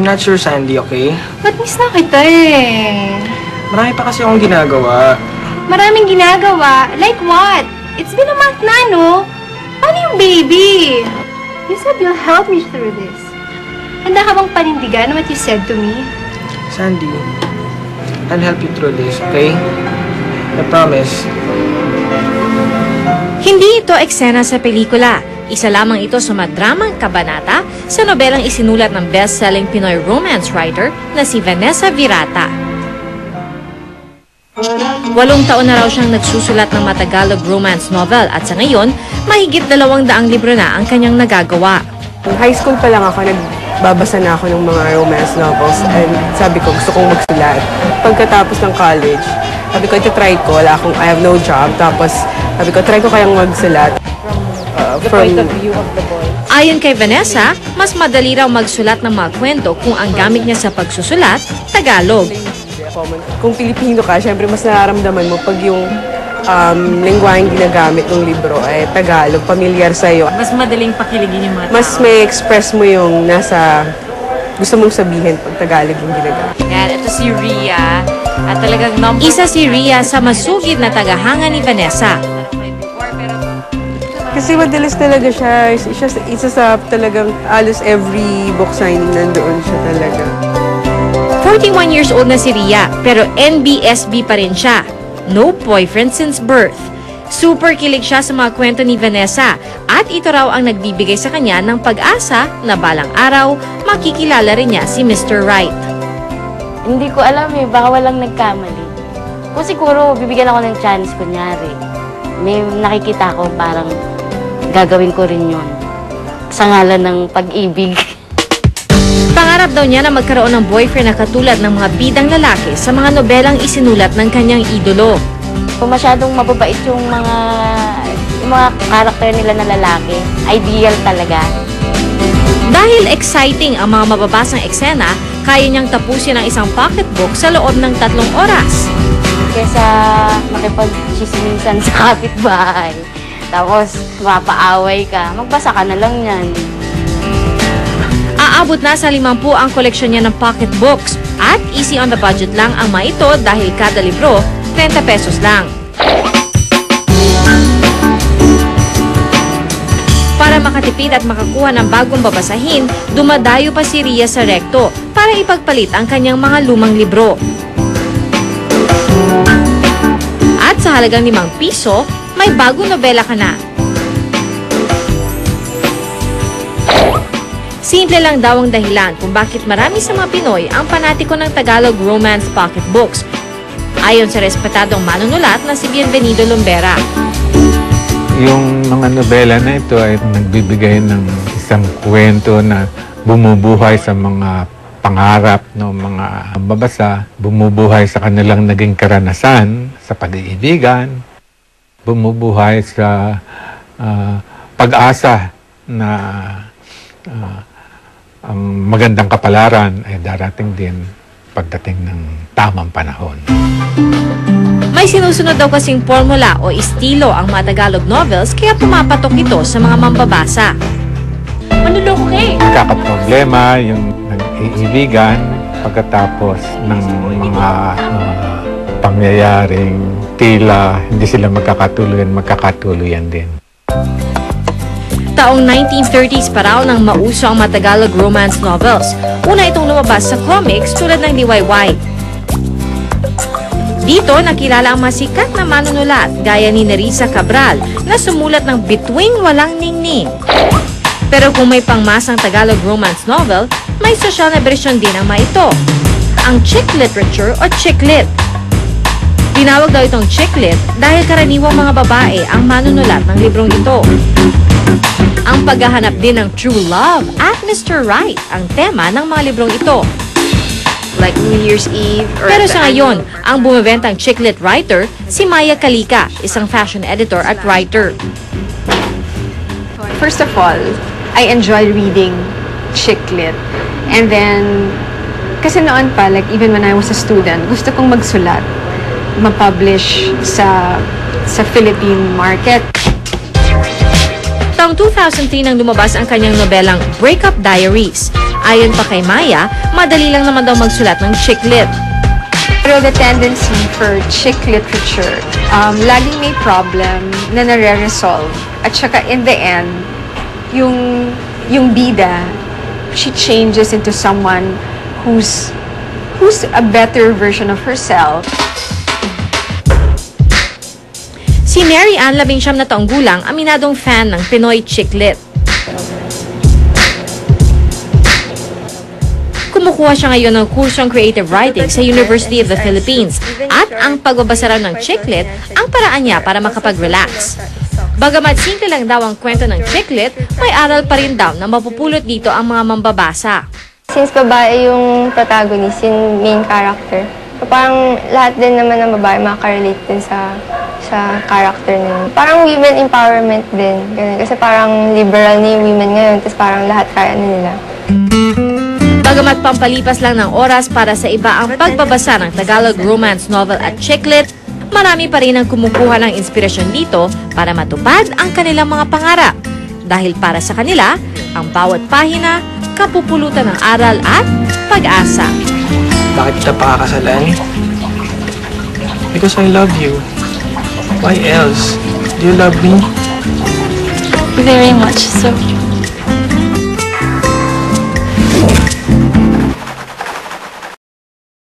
not sure, Sandy, okay? Ba't miss na kita eh? Marami pa kasi akong ginagawa. Maraming ginagawa? Like what? It's been a month na, no? Paano yung baby? You said you'll help me through this. Handa ka bang panindigan what you said to me? Sandy, I'll help you through this, okay? I promise. Hindi ito eksena sa pelikula. Isa lamang ito sa madramang kabanata sa nobelang isinulat ng best-selling Pinoy romance writer na si Vanessa Virata. 8 taon na raw siyang nagsusulat ng mga Tagalog romance novel at sa ngayon, mahigit 200 libro na ang kanyang nagagawa. High school pa lang ako, nagbabasa na ako ng mga romance novels and sabi ko gusto kong magsulat. Pagkatapos ng college, sabi ko try ko, I have no job. Tapos sabi ko try ko kayang magsulat. The point of view of the boy. Ayon kay Vanessa, mas madali raw magsulat ng mga kwento kung ang gamit niya sa pagsusulat, Tagalog. Kung Pilipino ka, syempre mas nararamdaman mo pag yung lingwaheng ginagamit ng libro ay Tagalog, pamilyar sa'yo. Mas madaling pakiligin yung mga tao. Mas may express mo yung nasa gusto mong sabihin pag Tagalog yung ginagamit. Yan, ito si Rhea. At talagang isa si Rhea sa masugid na tagahanga ni Vanessa. Kasi madalas talaga siya. Isa sa talagang halos every book signing nandoon siya talaga. 41 years old na si Rhea, pero NBSB pa rin siya. No boyfriend since birth. Super kilig siya sa mga kwento ni Vanessa at ito raw ang nagbibigay sa kanya ng pag-asa na balang araw makikilala rin niya si Mr. Right. Hindi ko alam eh, baka walang nagkamali. Kung siguro bibigyan ako ng chance kunyari, may nakikita ko parang gagawin ko rin yun sa ngalan ng pag-ibig. Pangarap daw niya na magkaroon ng boyfriend na katulad ng mga bidang lalaki sa mga nobelang isinulat ng kanyang idolo. Kung masyadong mababait yung mga karakter nila na lalaki, ideal talaga. Dahil exciting ang mga mababasang eksena, kaya niyang tapusin ang isang pocketbook sa loob ng 3 oras. Kesa makipag-chismisan sa kapitbahay, tapos mapaaway ka, magbasa ka na lang yan. Aabot na sa 50 ang koleksyon niya ng pocketbooks at easy on the budget lang ang mga ito dahil kada libro 30 pesos lang. Para makatipid at makakuha ng bagong babasahin, dumadayo pa si Rhea sa Recto para ipagpalit ang kanyang mga lumang libro. At sa halagang 5 piso, may bagong nobela ka na. Simple lang daw ang dahilan kung bakit marami sa mga Pinoy ang panatiko ng Tagalog romance pocketbooks. Ayon sa respetadong manunulat na si Bienvenido Lumbera. Yung mga nobela na ito ay nagbibigay ng isang kwento na bumubuhay sa mga pangarap ng mga babasa, bumubuhay sa kanilang naging karanasan sa pag-iibigan, bumubuhay sa pag-asa na ang magandang kapalaran ay darating din pagdating ng tamang panahon. May sinusunod daw kasing formula o estilo ang mga Tagalog novels kaya pumapatok ito sa mga mambabasa. Manluloko ka eh! Nagkakaproblema yung nag-iibigan pagkatapos ng mga pangyayaring tila hindi sila magkakatuluyan din. Taong 1930s pa raw nang mauso ang mga Tagalog romance novels. Una itong lumabas sa comics tulad ng Liwayway. Dito nakilala ang mga sikat na manunulat gaya ni Nerissa Cabral na sumulat ng Bituing Walang Ningning. Pero kung may pangmasang Tagalog romance novel, may sosyal na bersyon din ang mga ito. Ang chick literature o chicklit. Tinawag daw itong chicklit dahil karaniwang mga babae ang manunulat ng librong ito. Ang paghahanap din ng true love at Mr. Right ang tema ng mga librong ito. Like New Year's Eve or... Pero sa ngayon, ang bumibentang chicklit writer, si Maya Kalika, isang fashion editor at writer. First of all, I enjoy reading chicklit. And then, kasi noon pa, like even when I was a student, gusto kong magsulat, ma-publish sa Philippine market. Taong 2003 nang lumabas ang kanyang nobelang Breakup Diaries. Ayon pa kay Maya, madali lang naman daw magsulat ng chick lit. Pero the tendency for chick literature, laging may problem na nare-resolve. At saka in the end, yung bida, she changes into someone who's a better version of herself. Si Mary Ann, 19 na taong gulang, aminadong fan ng Pinoy chick lit. Kumukuha siya ngayon ng kursong creative writing sa University of the Philippines at ang pagbabasa raw ng chick lit ang paraan niya para makapag-relax. Bagamat simple lang daw ang kwento ng chick lit, may aral pa rin daw na mapupulot dito ang mga mambabasa. Since babae yung protagonist, yung main character, so parang lahat din naman ng babae makarelate din sa character na yun. Parang women empowerment din. Ganun. Kasi parang liberal na yung women ngayon, tapos parang lahat kaya na nila. Bagamat pampalipas lang ng oras para sa iba ang pagbabasa ng Tagalog romance novel at chick lit, marami pa rin ang kumukuha ng inspirasyon dito para matupad ang kanilang mga pangarap. Dahil para sa kanila, ang bawat pahina, kapupulutan ng aral at pag-asa. Bakit kita pakakasalan? Because I love you. Why else? Do you love me? Very much so.